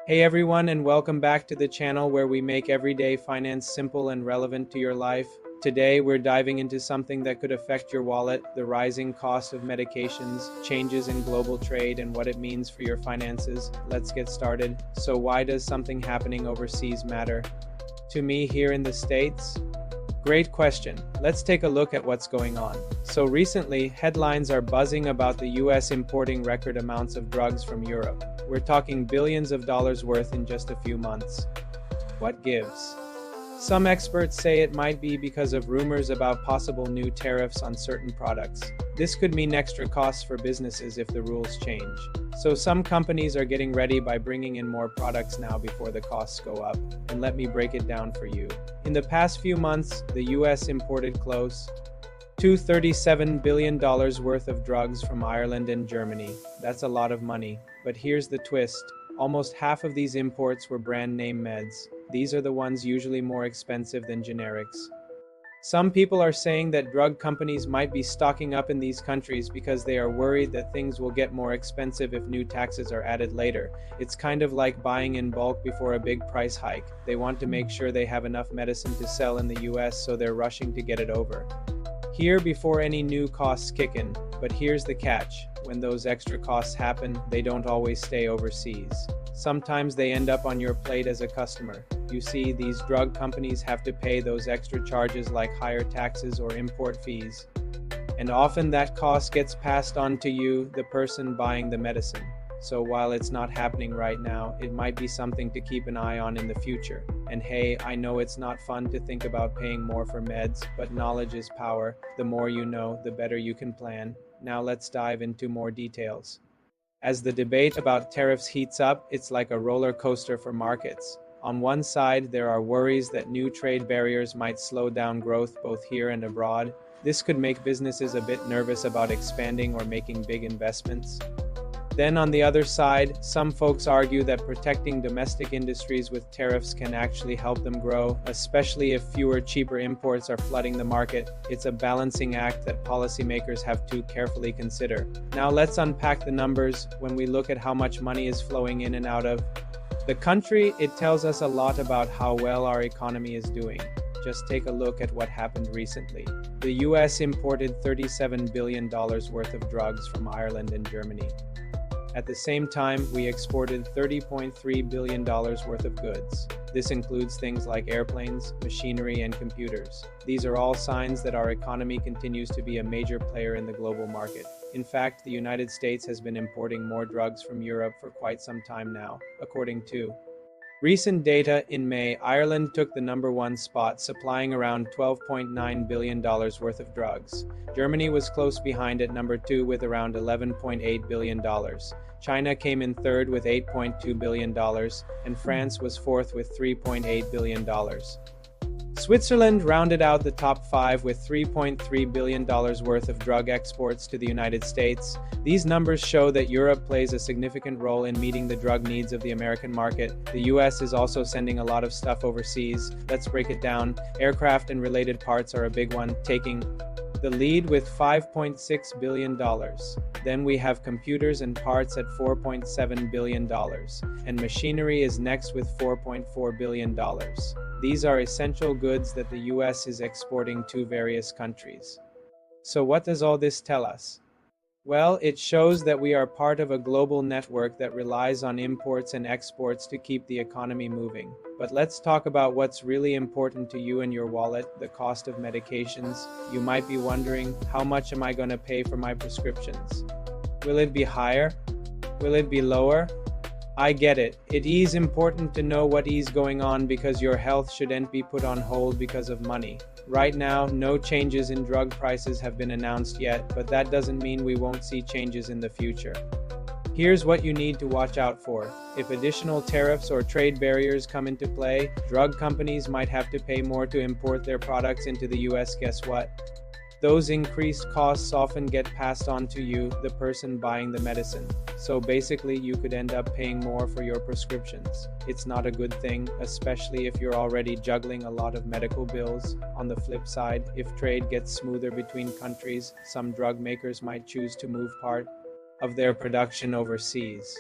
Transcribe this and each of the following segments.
Hey everyone, and welcome back to the channel where we make everyday finance simple and relevant to your life. Today, we're diving into something that could affect your wallet: the rising cost of medications, changes in global trade, and what it means for your finances. Let's get started. So, why does something happening overseas matter to me here in the States? Great question. Let's take a look at what's going on. So recently, headlines are buzzing about the US importing record amounts of drugs from Europe. We're talking billions of dollars worth in just a few months. What gives? Some experts say it might be because of rumors about possible new tariffs on certain products. This could mean extra costs for businesses if the rules change. So some companies are getting ready by bringing in more products now before the costs go up. And let me break it down for you. In the past few months, the US imported close to $37 billion worth of drugs from Ireland and Germany. That's a lot of money. But here's the twist. Almost half of these imports were brand name meds. These are the ones usually more expensive than generics. Some people are saying that drug companies might be stocking up in these countries because they are worried that things will get more expensive if new taxes are added later. It's kind of like buying in bulk before a big price hike. They want to make sure they have enough medicine to sell in the US, so they're rushing to get it over here before any new costs kick in. But here's the catch. When those extra costs happen, they don't always stay overseas. Sometimes they end up on your plate as a customer. You see, these drug companies have to pay those extra charges like higher taxes or import fees. And often that cost gets passed on to you, the person buying the medicine. So while it's not happening right now, it might be something to keep an eye on in the future. And hey, I know it's not fun to think about paying more for meds, but knowledge is power. The more you know, the better you can plan. Now let's dive into more details. As the debate about tariffs heats up, it's like a roller coaster for markets. On one side, there are worries that new trade barriers might slow down growth both here and abroad. This could make businesses a bit nervous about expanding or making big investments. Then on the other side, some folks argue that protecting domestic industries with tariffs can actually help them grow, especially if fewer cheaper imports are flooding the market. It's a balancing act that policymakers have to carefully consider. Now let's unpack the numbers. When we look at how much money is flowing in and out of the country, it tells us a lot about how well our economy is doing. Just take a look at what happened recently. The US imported $37 billion worth of drugs from Ireland and Germany. At the same time, we exported $30.3 billion worth of goods. This includes things like airplanes, machinery, and computers. These are all signs that our economy continues to be a major player in the global market. In fact, the United States has been importing more drugs from Europe for quite some time now, according to recent data. In May, Ireland took the #1 spot, supplying around $12.9 billion worth of drugs. Germany was close behind at #2 with around $11.8 billion. China came in third with $8.2 billion, and France was fourth with $3.8 billion. Switzerland rounded out the top 5 with $3.3 billion worth of drug exports to the United States. These numbers show that Europe plays a significant role in meeting the drug needs of the American market. The US is also sending a lot of stuff overseas. Let's break it down. Aircraft and related parts are a big one, taking the lead with $5.6 billion. Then we have computers and parts at $4.7 billion, and machinery is next with $4.4 billion. These are essential goods that the US is exporting to various countries. So what does all this tell us? Well, it shows that we are part of a global network that relies on imports and exports to keep the economy moving. But let's talk about what's really important to you and your wallet: the cost of medications. You might be wondering, how much am I going to pay for my prescriptions? Will it be higher? Will it be lower? I get it. It is important to know what is going on because your health shouldn't be put on hold because of money. Right now, no changes in drug prices have been announced yet, but that doesn't mean we won't see changes in the future. Here's what you need to watch out for. If additional tariffs or trade barriers come into play, drug companies might have to pay more to import their products into the US. Guess what? Those increased costs often get passed on to you, the person buying the medicine. So basically, you could end up paying more for your prescriptions. It's not a good thing, especially if you're already juggling a lot of medical bills. On the flip side, if trade gets smoother between countries, some drug makers might choose to move part of their production overseas.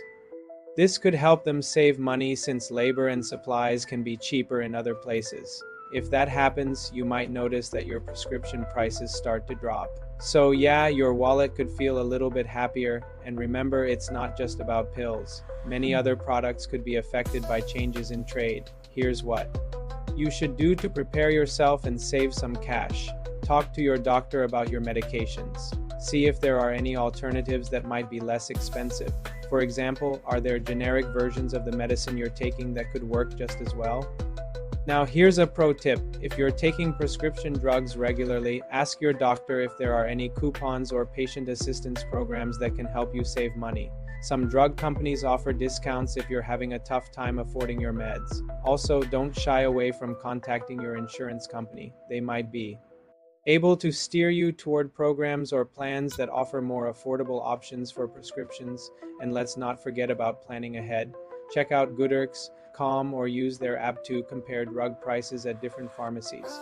This could help them save money since labor and supplies can be cheaper in other places. If that happens, you might notice that your prescription prices start to drop. So yeah, your wallet could feel a little bit happier, and remember, it's not just about pills. Many other products could be affected by changes in trade. Here's what you should do to prepare yourself and save some cash. Talk to your doctor about your medications. See if there are any alternatives that might be less expensive. For example, are there generic versions of the medicine you're taking that could work just as well? Now, here's a pro tip. If you're taking prescription drugs regularly, ask your doctor if there are any coupons or patient assistance programs that can help you save money. Some drug companies offer discounts if you're having a tough time affording your meds. Also, don't shy away from contacting your insurance company. They might be able to steer you toward programs or plans that offer more affordable options for prescriptions. And let's not forget about planning ahead. Check out GoodRx.com or use their app to compare drug prices at different pharmacies.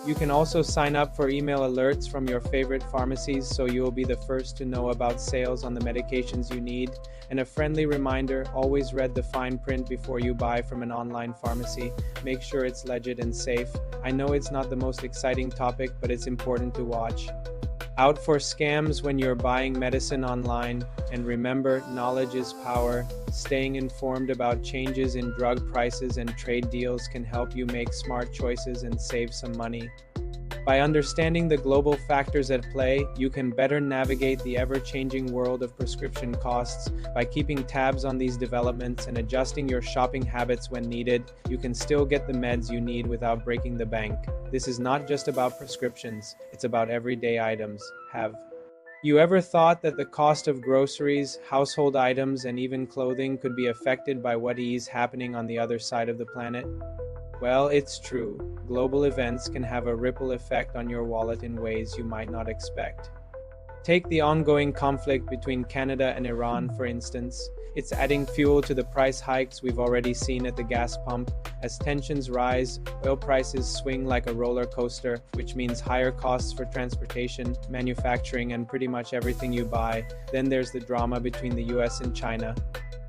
You can also sign up for email alerts from your favorite pharmacies so you'll be the first to know about sales on the medications you need. And a friendly reminder, always read the fine print before you buy from an online pharmacy. Make sure it's legit and safe. I know it's not the most exciting topic, but it's important to watch out for scams when you're buying medicine online. And remember, knowledge is power. Staying informed about changes in drug prices and trade deals can help you make smart choices and save some money. By understanding the global factors at play, you can better navigate the ever-changing world of prescription costs. By keeping tabs on these developments and adjusting your shopping habits when needed, you can still get the meds you need without breaking the bank. This is not just about prescriptions, it's about everyday items. Have you ever thought that the cost of groceries, household items, and even clothing could be affected by what is happening on the other side of the planet? Well, it's true. Global events can have a ripple effect on your wallet in ways you might not expect. Take the ongoing conflict between Canada and Iran, for instance. It's adding fuel to the price hikes we've already seen at the gas pump. As tensions rise, oil prices swing like a roller coaster, which means higher costs for transportation, manufacturing, and pretty much everything you buy. Then there's the drama between the US and China.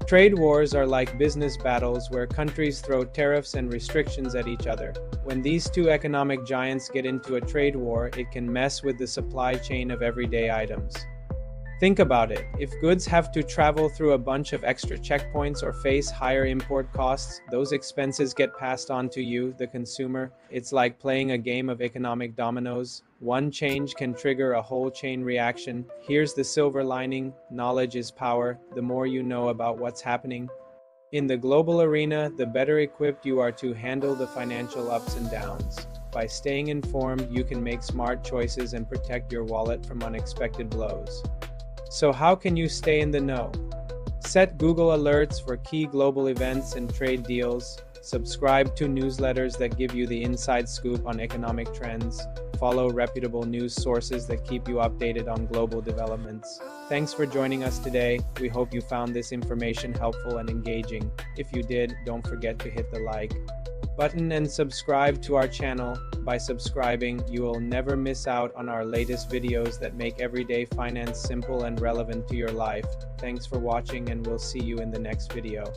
Trade wars are like business battles where countries throw tariffs and restrictions at each other. When these two economic giants get into a trade war, it can mess with the supply chain of everyday items. Think about it. If goods have to travel through a bunch of extra checkpoints or face higher import costs, those expenses get passed on to you, the consumer. It's like playing a game of economic dominoes. One change can trigger a whole chain reaction. Here's the silver lining: knowledge is power. The more you know about what's happening in the global arena, the better equipped you are to handle the financial ups and downs. By staying informed, you can make smart choices and protect your wallet from unexpected blows. So how can you stay in the know? Set Google alerts for key global events and trade deals. Subscribe to newsletters that give you the inside scoop on economic trends. Follow reputable news sources that keep you updated on global developments. Thanks for joining us today. We hope you found this information helpful and engaging. If you did, don't forget to hit the like button and subscribe to our channel. By subscribing, you will never miss out on our latest videos that make everyday finance simple and relevant to your life. Thanks for watching, and we'll see you in the next video.